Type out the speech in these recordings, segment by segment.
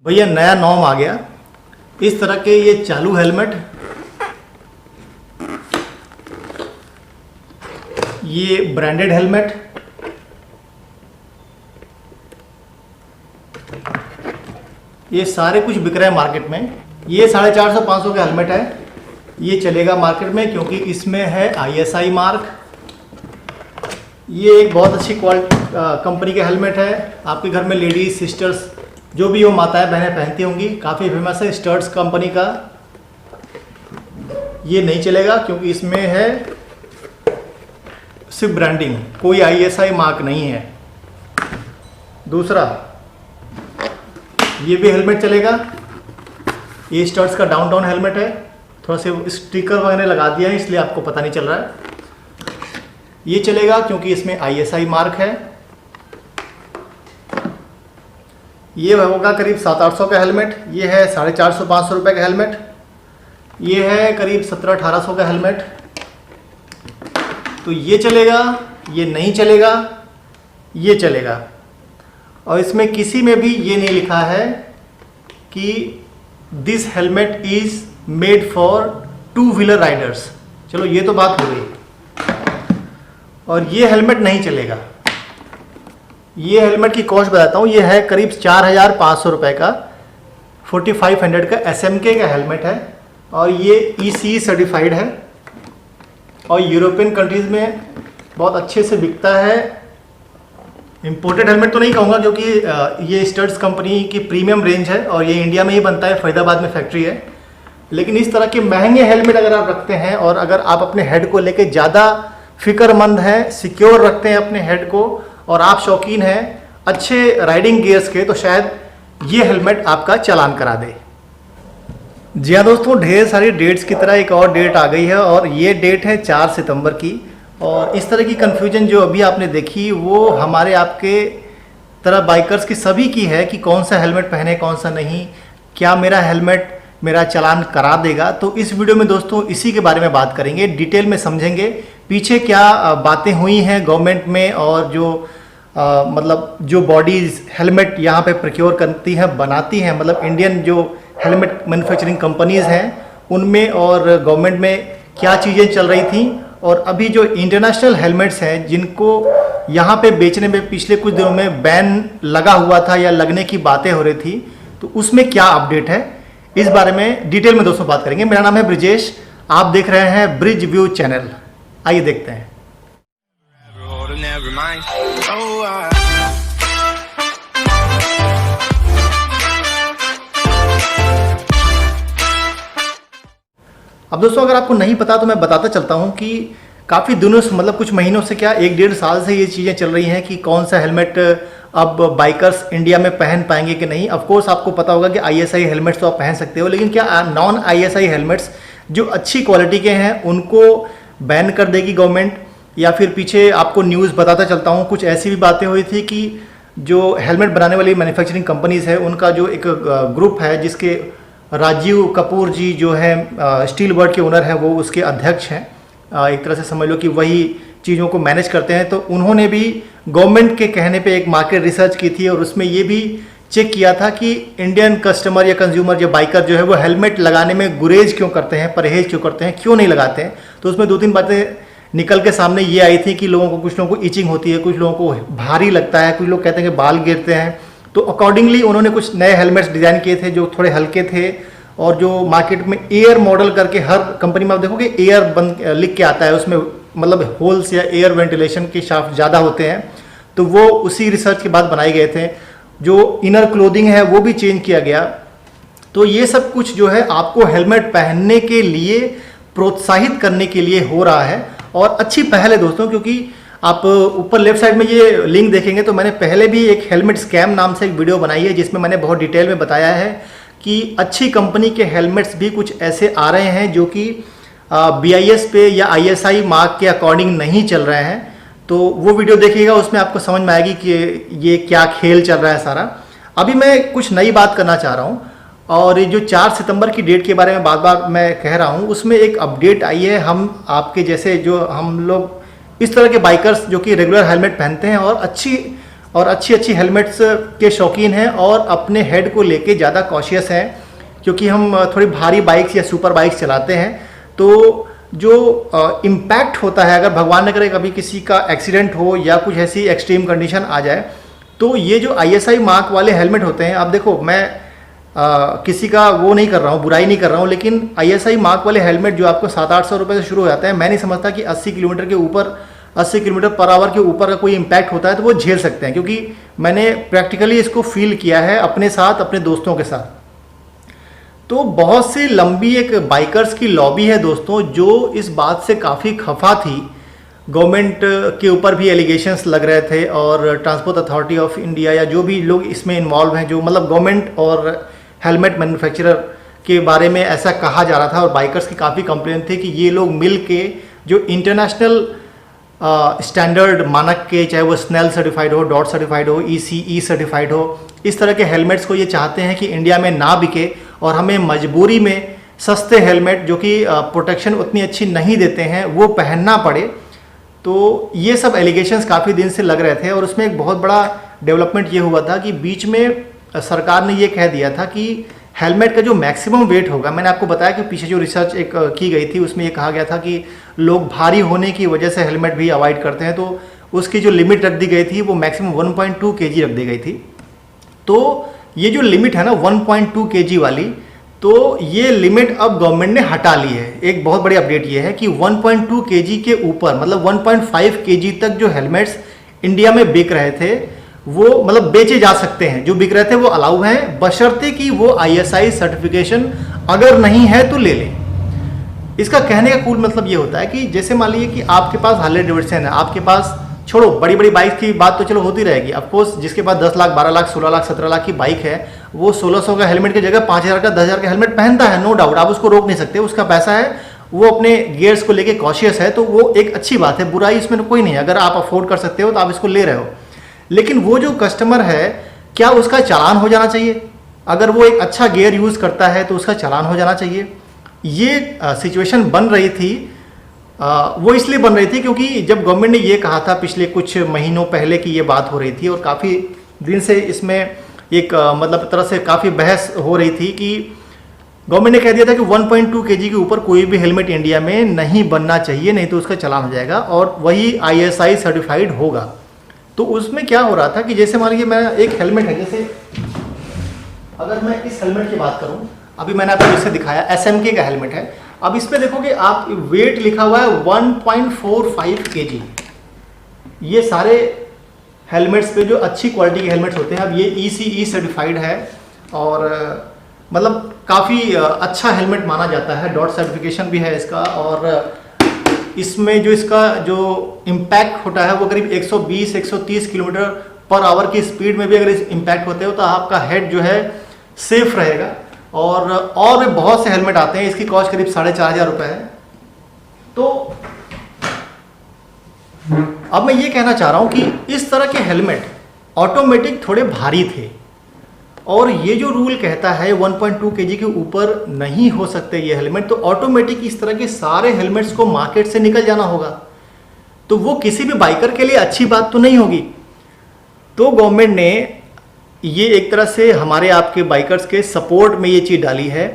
भैया नया नॉर्म आ गया। इस तरह के ये चालू हेलमेट, ये ब्रांडेड हेलमेट, ये सारे कुछ बिक रहे हैं मार्केट में। ये 450-500 का हेलमेट है, ये चलेगा मार्केट में क्योंकि इसमें है ISI मार्क। ये एक बहुत अच्छी कंपनी का हेलमेट है। आपके घर में लेडीज सिस्टर्स जो भी हो, माताएं बहनें पहनती होंगी, काफ़ी फेमस है स्टर्ट्स कंपनी का। ये नहीं चलेगा क्योंकि इसमें है सिर्फ ब्रांडिंग, कोई ISI मार्क नहीं है। दूसरा, ये भी हेलमेट चलेगा, ये स्टर्ट्स का डाउन हेलमेट है। थोड़ा से स्टिकर वगैरह लगा दिया है इसलिए आपको पता नहीं चल रहा है। ये चलेगा क्योंकि इसमें ISI मार्क है। ये होगा करीब 700-800 का हेलमेट। ये है 450-500 रुपये का हेलमेट। ये है करीब 1700-1800 का हेलमेट। तो ये चलेगा, ये नहीं चलेगा, ये चलेगा। और इसमें किसी में भी ये नहीं लिखा है कि this helmet is made for 2 wheeler Riders. चलो ये तो बात हो गई। और ये हेलमेट नहीं चलेगा। ये हेलमेट की कॉस्ट बताता हूँ। ये है करीब 4500 रुपये का, 4500 का SMK का हेलमेट है। और ये ECE सर्टिफाइड है और यूरोपियन कंट्रीज़ में बहुत अच्छे से बिकता है। इम्पोर्टेड हेलमेट तो नहीं कहूँगा क्योंकि ये स्टर्ट्स कंपनी की प्रीमियम रेंज है और ये इंडिया में ही बनता है, फरीदाबाद में फैक्ट्री है। लेकिन इस तरह के महंगे हेलमेट अगर आप रखते हैं और अगर आप अपने हेड को लेके ज़्यादा फिक्रमंद हैं, सिक्योर रखते हैं अपने हेड को, और आप शौकीन हैं अच्छे राइडिंग गियर्स के, तो शायद ये हेलमेट आपका चालान करा दे। जी हाँ दोस्तों, ढेर सारी डेट्स की तरह एक और डेट आ गई है और ये डेट है 4 सितंबर की। और इस तरह की कन्फ्यूजन जो अभी आपने देखी वो हमारे आपके तरह बाइकर्स की सभी की है कि कौन सा हेलमेट पहने कौन सा नहीं, क्या मेरा हेलमेट मेरा चालान करा देगा। तो इस वीडियो में दोस्तों इसी के बारे में बात करेंगे, डिटेल में समझेंगे पीछे क्या बातें हुई हैं गवर्नमेंट में, और जो मतलब जो बॉडीज हेलमेट यहाँ पे प्रोक्योर करती हैं, बनाती हैं, मतलब इंडियन जो हेलमेट मैन्युफैक्चरिंग कंपनीज़ हैं उनमें और गवर्नमेंट में क्या चीज़ें चल रही थी। और अभी जो इंटरनेशनल हेलमेट्स हैं जिनको यहाँ पे बेचने में पिछले कुछ दिनों में बैन लगा हुआ था या लगने की बातें हो रही थी, तो उसमें क्या अपडेट है, इस बारे में डिटेल में दोस्तों बात करेंगे। मेरा नाम है ब्रिजेश, आप देख रहे हैं ब्रिज व्यू चैनल। आइए देखते हैं। अब दोस्तों अगर आपको नहीं पता तो मैं बताता चलता हूँ कि काफ़ी दिनों से, मतलब कुछ महीनों से, क्या 1-1.5 साल से ये चीज़ें चल रही हैं कि कौन सा हेलमेट अब बाइकर्स इंडिया में पहन पाएंगे कि नहीं। ऑफ कोर्स आपको पता होगा कि ISI हेलमेट्स तो आप पहन सकते हो, लेकिन क्या नॉन ISI हेलमेट्स जो अच्छी क्वालिटी के हैं उनको बैन कर देगी गवर्नमेंट, या फिर पीछे आपको न्यूज़ बताता चलता हूँ कुछ ऐसी भी बातें हुई थी कि जो हेलमेट बनाने वाली मैन्युफैक्चरिंग कंपनीज़ है उनका जो एक ग्रुप है जिसके राजीव कपूर जी जो है स्टील वर्ल्ड के ओनर हैं, वो उसके अध्यक्ष हैं। एक तरह से समझ लो कि वही चीज़ों को मैनेज करते हैं। तो उन्होंने भी गवर्नमेंट के कहने पे एक मार्केट रिसर्च की थी और उसमें ये भी चेक किया था कि इंडियन कस्टमर या कंज्यूमर या बाइकर जो है वो हेलमेट लगाने में गुरेज क्यों करते हैं, परहेज क्यों करते हैं, क्यों नहीं लगाते हैं। तो उसमें 2-3 बातें निकल के सामने ये आई थी कि कुछ लोगों को इचिंग होती है, कुछ लोगों को भारी लगता है, कुछ लोग कहते हैं कि बाल गिरते हैं। तो अकॉर्डिंगली उन्होंने कुछ नए हेलमेट्स डिज़ाइन किए थे जो थोड़े हल्के थे और जो मार्केट में एयर मॉडल करके, हर कंपनी में आप देखोगे एयर बन लिख के आता है, उसमें मतलब होल्स या एयर वेंटिलेशन के शाफ्ट ज़्यादा होते हैं। तो वो उसी रिसर्च के बाद बनाए गए थे। जो इनर क्लोथिंग है वो भी चेंज किया गया। तो ये सब कुछ जो है आपको हेलमेट पहनने के लिए प्रोत्साहित करने के लिए हो रहा है और अच्छी पहल है दोस्तों, क्योंकि आप ऊपर लेफ्ट साइड में ये लिंक देखेंगे तो मैंने पहले भी एक हेलमेट स्कैम नाम से एक वीडियो बनाई है जिसमें मैंने बहुत डिटेल में बताया है कि अच्छी कंपनी के हेलमेट्स भी कुछ ऐसे आ रहे हैं जो कि BIS पे या ISI मार्क के अकॉर्डिंग नहीं चल रहे हैं। तो वो वीडियो देखिएगा, उसमें आपको समझ में आएगी कि ये क्या खेल चल रहा है सारा। अभी मैं कुछ नई बात करना चाह रहा हूँ और ये जो 4 सितंबर की डेट के बारे में बार बार मैं कह रहा हूँ, उसमें एक अपडेट आई है। हम आपके जैसे जो हम लोग इस तरह के बाइकर्स जो कि रेगुलर हेलमेट पहनते हैं और अच्छी और अच्छी अच्छी हेलमेट्स के शौकीन हैं और अपने हेड को लेके ज़्यादा कॉशियस हैं, क्योंकि हम थोड़ी भारी बाइक्स या सुपर बाइक्स चलाते हैं। तो जो इम्पैक्ट होता है, अगर भगवान न करे कभी किसी का एक्सीडेंट हो या कुछ ऐसी एक्सट्रीम कंडीशन आ जाए, तो ये जो ISI मार्क वाले हेलमेट होते हैं, आप देखो मैं किसी का वो नहीं कर रहा हूँ, बुराई नहीं कर रहा हूँ, लेकिन ISI मार्क वाले हेलमेट जो आपको 700-800 रुपये से शुरू हो जाते हैं, मैं नहीं समझता कि 80 किलोमीटर के ऊपर 80 किलोमीटर पर आवर के ऊपर का कोई इम्पैक्ट होता है तो वो झेल सकते हैं, क्योंकि मैंने प्रैक्टिकली इसको फील किया है अपने साथ, अपने दोस्तों के साथ। तो बहुत सी लंबी एक बाइकर्स की लॉबी है दोस्तों, जो इस बात से काफ़ी खफा थी। गवर्नमेंट के ऊपर भी एलिगेशंस लग रहे थे और ट्रांसपोर्ट अथॉरिटी ऑफ इंडिया या जो भी लोग इसमें इन्वॉल्व हैं, जो मतलब गवर्नमेंट और हेलमेट मैन्युफैक्चरर के बारे में ऐसा कहा जा रहा था, और बाइकर्स की काफ़ी कंप्लेंट थी कि ये लोग मिल के जो इंटरनेशनल स्टैंडर्ड मानक के, चाहे वो स्नेल सर्टिफाइड हो, डॉट सर्टिफाइड हो, ECE सर्टिफाइड हो, इस तरह के हेलमेट्स को ये चाहते हैं कि इंडिया में ना बिके और हमें मजबूरी में सस्ते हेलमेट जो कि प्रोटेक्शन उतनी अच्छी नहीं देते हैं वो पहनना पड़े। तो ये सब एलिगेशंस काफ़ी दिन से लग रहे थे, और उसमें एक बहुत बड़ा डेवलपमेंट ये हुआ था कि बीच में सरकार ने ये कह दिया था कि हेलमेट का जो मैक्सिमम वेट होगा, मैंने आपको बताया कि पीछे जो रिसर्च एक की गई थी उसमें ये कहा गया था कि लोग भारी होने की वजह से हेलमेट भी अवॉइड करते हैं, तो उसकी जो लिमिट रख दी गई थी वो मैक्सिमम 1.2 kg रख दी गई थी। तो ये जो लिमिट है ना 1.2 kg वाली, तो ये लिमिट अब गवर्नमेंट ने हटा ली है। एक बहुत बड़ी अपडेट ये है कि 1.2 kg के ऊपर, मतलब 1.5 kg तक जो हेलमेट्स इंडिया में बिक रहे थे वो मतलब बेचे जा सकते हैं, जो बिक रहे थे वो अलाउ हैं, बशर्ते कि वो ISI सर्टिफिकेशन अगर नहीं है तो ले लें। इसका कहने का कूल मतलब ये होता है कि जैसे मान लीजिए कि आपके पास हार्ले डेविडसन है, आपके पास, छोड़ो बड़ी बड़ी बाइक की बात तो चलो होती रहेगी, ऑफकोर्स जिसके पास 10 लाख 12 लाख 16 लाख 17 लाख की बाइक है वो 1600 का हेलमेट की जगह 5000 का 10,000 का हेलमेट पहनता है, नो डाउट, आप उसको रोक नहीं सकते, उसका पैसा है, वो अपने गियर्स को लेके कॉशियस है, तो वो एक अच्छी बात है, बुराई इसमें कोई नहीं है। अगर आप अफोर्ड कर सकते हो तो आप इसको ले रहे हो, लेकिन वो जो कस्टमर है क्या उसका चालान हो जाना चाहिए? अगर वो एक अच्छा गियर यूज़ करता है तो उसका चालान हो जाना चाहिए। ये सिचुएशन बन रही थी, वो इसलिए बन रही थी क्योंकि जब गवर्नमेंट ने ये कहा था पिछले कुछ महीनों पहले की ये बात हो रही थी, और काफ़ी दिन से इसमें एक मतलब तरह से काफ़ी बहस हो रही थी कि गवर्नमेंट ने कह दिया था कि 1.2 kg के ऊपर कोई भी हेलमेट इंडिया में नहीं बनना चाहिए, नहीं तो उसका चालान हो जाएगा और वही ISI सर्टिफाइड होगा। तो उसमें क्या हो रहा था कि जैसे मान लीजिए मैं एक हेलमेट है, जैसे अगर मैं इस हेलमेट की बात करूं, अभी मैंने आपको इससे दिखाया SMK का हेलमेट है, अब इस पे देखोगे आप वेट लिखा हुआ है 1.45 kg। ये सारे हेलमेट्स पे जो अच्छी क्वालिटी के हेलमेट्स होते हैं, अब ये ECE सर्टिफाइड है और मतलब काफ़ी अच्छा हेलमेट माना जाता है, डॉट सर्टिफिकेशन भी है इसका, और इसमें जो इसका जो इम्पैक्ट होता है वो करीब 120-130 किलोमीटर पर आवर की स्पीड में भी अगर इस इम्पैक्ट होते हो तो आपका हेड जो है सेफ रहेगा। और भी बहुत से हेलमेट आते हैं, इसकी कॉस्ट करीब 4,500 रुपये है। तो अब मैं ये कहना चाह रहा हूँ कि इस तरह के हेलमेट ऑटोमेटिक थोड़े भारी थे, और ये जो रूल कहता है 1.2 kg के ऊपर नहीं हो सकते ये हेलमेट, तो ऑटोमेटिक इस तरह के सारे हेलमेट्स को मार्केट से निकल जाना होगा, तो वो किसी भी बाइकर के लिए अच्छी बात तो नहीं होगी। तो गवर्नमेंट ने ये एक तरह से हमारे आपके बाइकर्स के सपोर्ट में ये चीज़ डाली है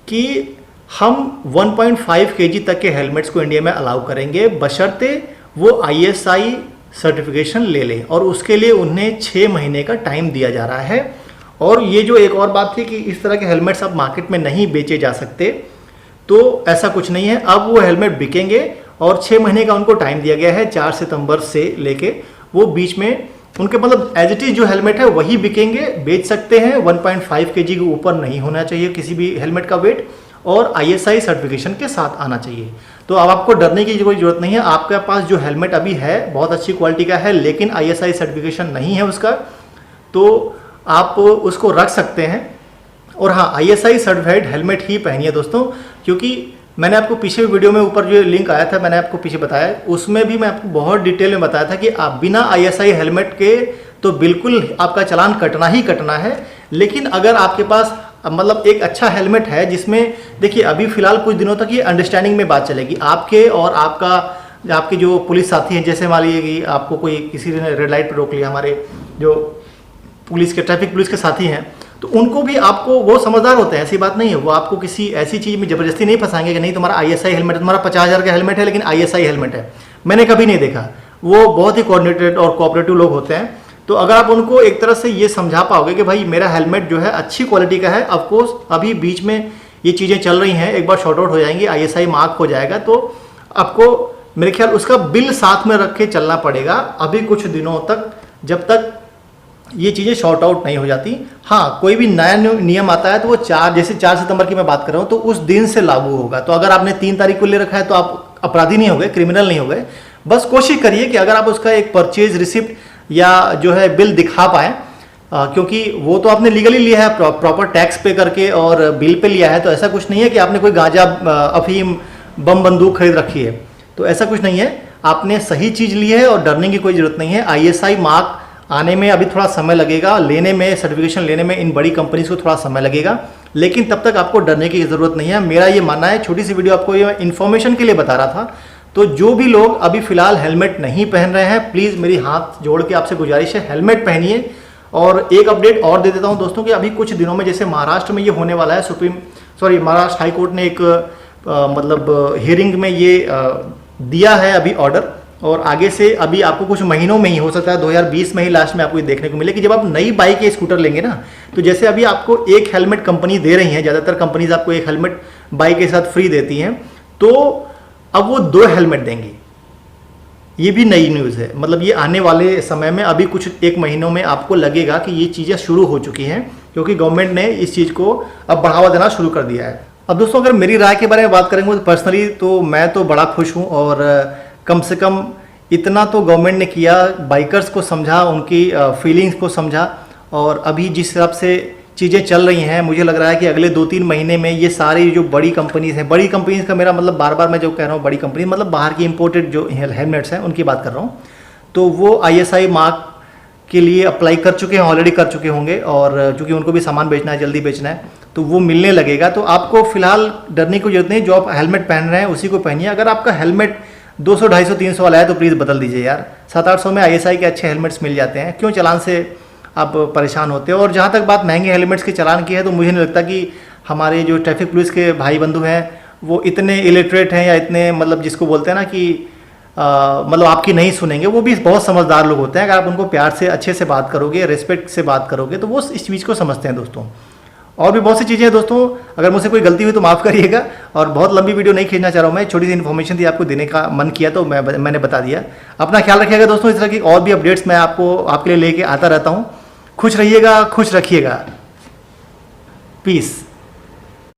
कि हम 1.5 kg तक के हेलमेट्स को इंडिया में अलाउ करेंगे, बशर्ते वो ISI सर्टिफिकेशन ले लें, और उसके लिए उन्हें 6 महीने का टाइम दिया जा रहा है। और ये जो एक और बात थी कि इस तरह के हेलमेट्स अब मार्केट में नहीं बेचे जा सकते, तो ऐसा कुछ नहीं है, अब वो हेलमेट बिकेंगे और 6 महीने का उनको टाइम दिया गया है, 4 सितंबर से लेके वो बीच में उनके मतलब एज इट इज जो हेलमेट है वही बिकेंगे, बेच सकते हैं। 1.5 kg के ऊपर नहीं होना चाहिए किसी भी हेलमेट का वेट, और ISI सर्टिफिकेशन के साथ आना चाहिए। तो अब आपको डरने की कोई जरूरत नहीं है, आपके पास जो हेलमेट अभी है बहुत अच्छी क्वालिटी का है, लेकिन ISI सर्टिफिकेशन नहीं है उसका, तो आप उसको रख सकते हैं। और हाँ, ISI सर्टिफाइड हेलमेट ही पहनिए दोस्तों, क्योंकि मैंने आपको पीछे वीडियो में ऊपर जो लिंक आया था मैंने आपको पीछे बताया, उसमें भी मैं आपको बहुत डिटेल में बताया था कि आप बिना ISI हेलमेट के तो बिल्कुल आपका चालान कटना ही कटना है। लेकिन अगर आपके पास मतलब एक अच्छा हेलमेट है जिसमें देखिए अभी फिलहाल कुछ दिनों तक ये अंडरस्टैंडिंग में बात चलेगी आपके और आपके जो पुलिस साथी हैं, जैसे मान लीजिए कि आपको कोई किसी ने रेड लाइट पर रोक लिया, हमारे जो पुलिस के ट्रैफिक पुलिस के साथी हैं, तो उनको भी आपको, वो समझदार होते हैं, ऐसी बात नहीं है, वो आपको किसी ऐसी चीज़ में ज़बरदस्ती नहीं फंसाएंगे कि नहीं तुम्हारा ISI हेलमेट है, तुम्हारा 50,000 का हेलमेट है लेकिन ISI हेलमेट है। मैंने कभी नहीं देखा। वो बहुत ही कोऑर्डिनेटेड और कोऑपरेटिव लोग होते हैं। तो अगर आप उनको एक तरह से ये समझा पाओगे कि भाई मेरा हेलमेट जो है अच्छी क्वालिटी का है, ऑफकोर्स अभी बीच में ये चीज़ें चल रही हैं, एक बार शॉर्ट आउट हो जाएंगी, ISI मार्क हो जाएगा, तो आपको मेरे ख्याल उसका बिल साथ में रख के चलना पड़ेगा अभी कुछ दिनों तक, जब तक ये चीज़ें शॉर्ट आउट नहीं हो जाती। हाँ, कोई भी नया नियम आता है तो वो 4 सितंबर की मैं बात कर रहा हूँ, तो उस दिन से लागू होगा। तो अगर आपने 3 तारीख को ले रखा है तो आप अपराधी नहीं हो गए, क्रिमिनल नहीं हो गए। बस कोशिश करिए कि अगर आप उसका एक परचेज रिसिप्ट या जो है बिल दिखा पाएँ, क्योंकि वो तो आपने लीगली लिया है, प्रॉपर टैक्स पे करके और बिल पे लिया है, तो ऐसा कुछ नहीं है कि आपने कोई गांजा, अफीम, बम बंदूक खरीद रखी है, तो ऐसा कुछ नहीं है। आपने सही चीज़ ली है और डरने की कोई ज़रूरत नहीं है। ISI मार्क आने में अभी थोड़ा समय लगेगा, लेने में, सर्टिफिकेशन लेने में इन बड़ी कंपनीज को थोड़ा समय लगेगा, लेकिन तब तक आपको डरने की ज़रूरत नहीं है। मेरा ये मानना है, छोटी सी वीडियो आपको ये इन्फॉर्मेशन के लिए बता रहा था। तो जो भी लोग अभी फ़िलहाल हेलमेट नहीं पहन रहे हैं, प्लीज़ मेरी हाथ जोड़ के आपसे गुजारिश है, हेलमेट पहनिए। और एक अपडेट और दे देता हूँ दोस्तों कि अभी कुछ दिनों में जैसे महाराष्ट्र में ये होने वाला है, महाराष्ट्र हाई कोर्ट ने एक मतलब हियरिंग में ये दिया है अभी ऑर्डर, और आगे से अभी आपको कुछ महीनों में ही, हो सकता है 2020 में ही लास्ट में आपको ये देखने को मिले कि जब आप नई बाइक या स्कूटर लेंगे ना, तो जैसे अभी आपको एक हेलमेट कंपनी दे रही है, ज़्यादातर कंपनीज आपको एक हेलमेट बाइक के साथ फ्री देती हैं, तो अब वो 2 हेलमेट देंगी। ये भी नई न्यूज़ है, मतलब ये आने वाले समय में अभी कुछ 1 महीनों में आपको लगेगा कि ये चीज़ें शुरू हो चुकी हैं, क्योंकि गवर्नमेंट ने इस चीज़ को अब बढ़ावा देना शुरू कर दिया है। अब दोस्तों अगर मेरी राय के बारे में बात करेंगे तो पर्सनली तो मैं तो बड़ा खुश हूँ, और कम से कम इतना तो गवर्नमेंट ने किया, बाइकर्स को समझा, उनकी फीलिंग्स को समझा, और अभी जिस हिसाब से चीज़ें चल रही हैं, मुझे लग रहा है कि अगले 2-3 महीने में ये सारी जो बड़ी कंपनीज हैं, बड़ी कंपनीज का मेरा मतलब बार बार मैं जो कह रहा हूँ बड़ी कंपनी, मतलब बाहर की इंपोर्टेड जो हेलमेट्स हैं उनकी बात कर रहा हूँ, तो वो ISI मार्क के लिए अप्लाई कर चुके हैं, ऑलरेडी कर चुके होंगे, और चूँकि उनको भी सामान बेचना है, जल्दी बेचना है, तो वो मिलने लगेगा। तो आपको फिलहाल डरने की जरूरत नहीं, जो आप हेलमेट पहन रहे हैं उसी को पहनिए। अगर आपका हेलमेट 200, 250, 300 वाला है तो प्लीज़ बदल दीजिए यार। 700-800 में ISI के अच्छे हेलमेट्स मिल जाते हैं, क्यों चालान से आप परेशान होते हो। और जहाँ तक बात महंगे हेलमेट्स के चालान की है, तो मुझे नहीं लगता कि हमारे जो ट्रैफिक पुलिस के भाई बंधु हैं वो इतने इलिटरेट हैं, या इतने मतलब जिसको बोलते हैं ना कि मतलब आपकी नहीं सुनेंगे। वो भी बहुत समझदार लोग होते हैं, अगर आप उनको प्यार से, अच्छे से बात करोगे, रिस्पेक्ट से बात करोगे, तो वो इस चीज़ को समझते हैं दोस्तों। और भी बहुत सी चीज़ें हैं दोस्तों, अगर मुझसे कोई गलती हुई तो माफ़ करिएगा, और बहुत लंबी वीडियो नहीं खींचना चाह रहा हूँ मैं, छोटी सी इन्फॉर्मेशन थी आपको देने का मन किया तो मैंने बता दिया। अपना ख्याल रखिएगा दोस्तों, इस तरह की और भी अपडेट्स मैं आपके लिए लेके आता रहता हूँ। खुश रहिएगा, खुश रखिएगा, पीस।